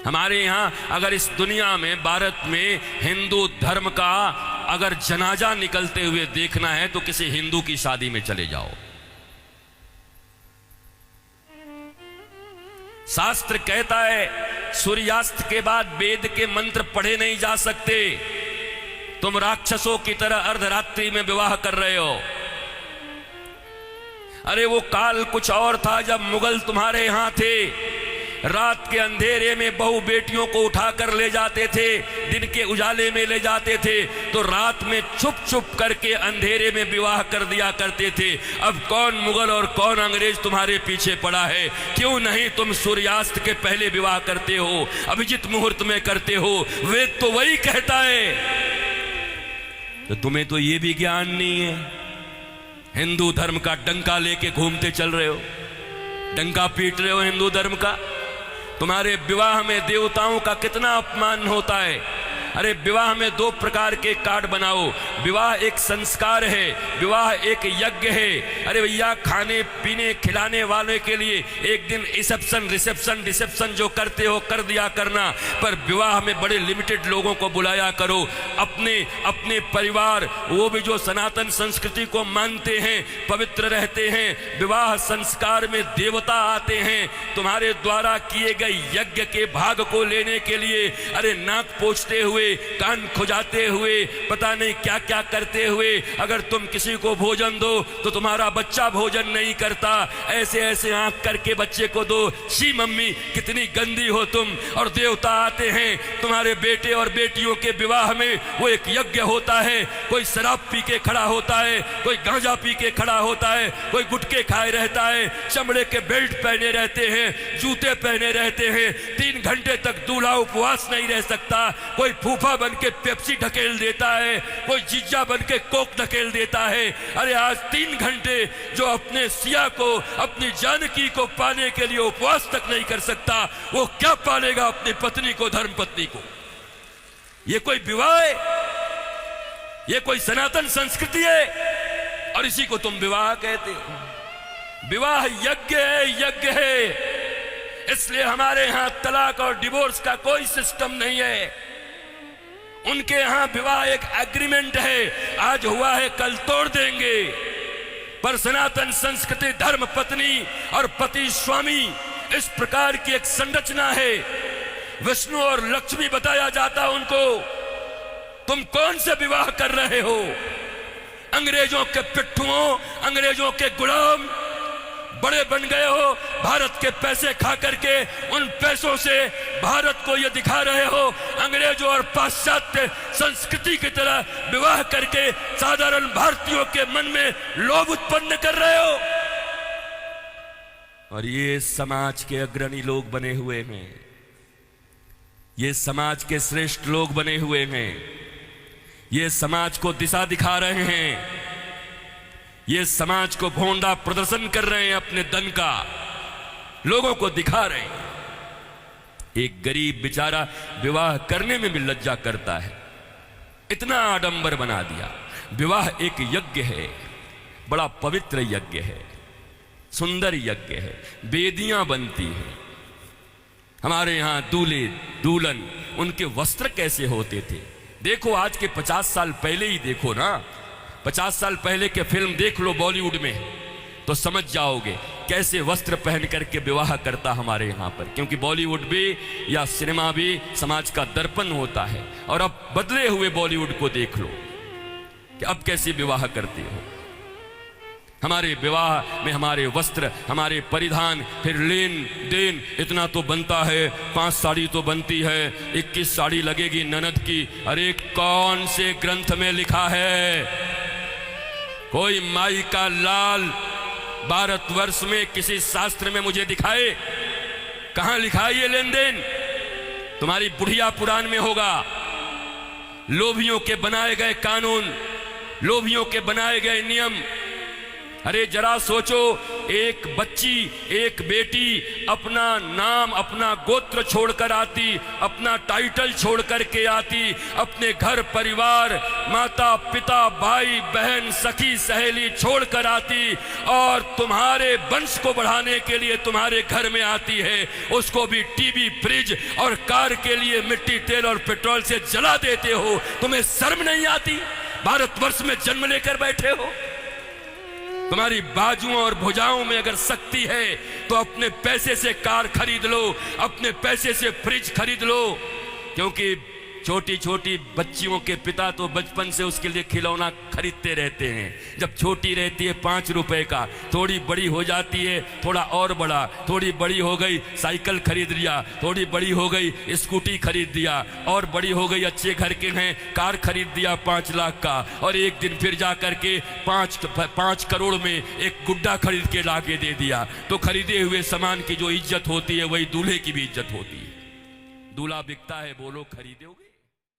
हमारे यहाँ अगर इस दुनिया में, भारत में हिंदू धर्म का अगर जनाजा निकलते हुए देखना है तो किसी हिंदू की शादी में चले जाओ। शास्त्र कहता है सूर्यास्त के बाद वेद के मंत्र पढ़े नहीं जा सकते। तुम राक्षसों की तरह अर्धरात्रि में विवाह कर रहे हो। अरे वो काल कुछ और था जब मुगल तुम्हारे यहां थे। रात के अंधेरे में बहू बेटियों को उठाकर ले जाते थे, दिन के उजाले में ले जाते थे, तो रात में छुप छुप करके अंधेरे में विवाह कर दिया करते थे। अब कौन मुगल और कौन अंग्रेज तुम्हारे पीछे पड़ा है? क्यों नहीं तुम सूर्यास्त के पहले विवाह करते हो, अभिजित मुहूर्त में करते हो? वेद तो वही कहता है। तो तुम्हें तो ये भी ज्ञान नहीं है। हिंदू धर्म का डंका लेके घूमते चल रहे हो, डंका पीट रहे हो हिंदू धर्म का। तुम्हारे विवाह में देवताओं का कितना अपमान होता है। अरे विवाह में दो प्रकार के कार्ड बनाओ। विवाह एक संस्कार है, विवाह एक यज्ञ है। अरे भैया, खाने पीने खिलाने वाले के लिए एक दिन रिसेप्शन जो करते हो कर दिया करना, पर विवाह में बड़े लिमिटेड लोगों को बुलाया करो। अपने अपने परिवार, वो भी जो सनातन संस्कृति को मानते हैं, पवित्र रहते हैं। विवाह संस्कार में देवता आते हैं तुम्हारे द्वारा किए गए यज्ञ के भाग को लेने के लिए। अरे नाक पोंछते हुए, कान खुजाते हुए, पता नहीं क्या क्या करते हुए अगर तुम किसी को भोजन दो तो तुम्हारा बच्चा भोजन नहीं करता। ऐसे ऐसे आंख करके बच्चे को दो। शी मम्मी, कितनी गंदी हो तुम। और देवता आते हैं तुम्हारे बेटे और बेटियों के विवाह में। वो एक यज्ञ होता है। कोई शराब पी के खड़ा होता है, कोई गांजा पी के खड़ा होता है, कोई गुटके खाए रहता है, चमड़े के बेल्ट पहने रहते हैं, जूते पहने रहते हैं। 3 घंटे तक दूल्हा उपवास नहीं रह सकता। कोई फूफा बन के पेप्सी ढकेल देता है, कोई जीजा बन के कोक ढकेल देता है। अरे आज 3 घंटे जो अपने सिया को, अपनी जानकी को पाने के लिए उपवास तक नहीं कर सकता, वो क्या पालेगा अपनी पत्नी को, धर्म पत्नी को? ये कोई विवाह है? ये कोई सनातन संस्कृति है? और इसी को तुम विवाह कहते हो। विवाह यज्ञ है, यज्ञ है। इसलिए हमारे यहां तलाक और डिवोर्स का कोई सिस्टम नहीं है। उनके यहां विवाह एक एग्रीमेंट है, आज हुआ है कल तोड़ देंगे। पर सनातन संस्कृति धर्म पत्नी और पति स्वामी, इस प्रकार की एक संरचना है। विष्णु और लक्ष्मी बताया जाता उनको। तुम कौन से विवाह कर रहे हो? अंग्रेजों के पिट्ठुओं, अंग्रेजों के गुलाम बड़े बन गए हो। भारत के पैसे खा करके उन पैसों से भारत को ये दिखा रहे हो अंग्रेजों और पाश्चात्य संस्कृति की तरह विवाह करके साधारण भारतीयों के मन में लोभ उत्पन्न कर रहे हो। और ये समाज के अग्रणी लोग बने हुए हैं, ये समाज के श्रेष्ठ लोग बने हुए हैं, ये समाज को दिशा दिखा रहे हैं, ये समाज को भोंडा प्रदर्शन कर रहे हैं, अपने धन का लोगों को दिखा रहे हैं। एक गरीब बेचारा विवाह करने में भी लज्जा करता है, इतना आडंबर बना दिया। विवाह एक यज्ञ है, बड़ा पवित्र यज्ञ है, सुंदर यज्ञ है, वेदियां बनती हैं। हमारे यहां दूल्हे दुल्हन, उनके वस्त्र कैसे होते थे? देखो आज के 50 साल पहले ही देखो ना, 50 साल पहले के फिल्म देख लो बॉलीवुड में, तो समझ जाओगे कैसे वस्त्र पहन करके विवाह करता हमारे यहाँ पर। क्योंकि बॉलीवुड भी या सिनेमा भी समाज का दर्पण होता है। और अब बदले हुए बॉलीवुड को देख लो कि अब कैसे विवाह करते हो। हमारे विवाह में हमारे वस्त्र, हमारे परिधान, फिर लेन देन इतना तो बनता है। 5 साड़ी तो बनती है, 21 साड़ी लगेगी ननद की। अरे कौन से ग्रंथ में लिखा है? कोई माई का लाल भारतवर्ष में किसी शास्त्र में मुझे दिखाए? कहां लिखा है ये लेन देन? तुम्हारी बुढ़िया पुराण में होगा। लोभियों के बनाए गए कानून, लोभियों के बनाए गए नियम। अरे जरा सोचो, एक बच्ची, एक बेटी अपना नाम, अपना गोत्र छोड़कर आती, अपना टाइटल छोड़कर के आती, अपने घर परिवार, माता पिता, भाई बहन, सखी सहेली छोड़कर आती और तुम्हारे वंश को बढ़ाने के लिए तुम्हारे घर में आती है। उसको भी टीवी, फ्रिज और कार के लिए मिट्टी, तेल और पेट्रोल से जला देते हो। तुम्हें शर्म नहीं आती? भारतवर्ष में जन्म लेकर बैठे हो। तुम्हारी बाजुओं और भुजाओं में अगर शक्ति है तो अपने पैसे से कार खरीद लो, अपने पैसे से फ्रिज खरीद लो, क्योंकि छोटी छोटी बच्चियों के पिता तो बचपन से उसके लिए खिलौना खरीदते रहते हैं। जब छोटी रहती है 5 रुपए का, थोड़ी बड़ी हो जाती है थोड़ा और बड़ा, थोड़ी बड़ी हो गई साइकिल खरीद लिया, थोड़ी बड़ी हो गई स्कूटी खरीद दिया, और बड़ी हो गई अच्छे घर के हैं कार खरीद दिया 5 लाख का, और एक दिन फिर जा करके 5 करोड़ में एक गुड्डा खरीद के ला के दे दिया। तो खरीदे हुए सामान की जो इज्जत होती है वही दूल्हे की भी इज्जत होती है। दूल्हा बिकता है, बोलो खरीदोगे?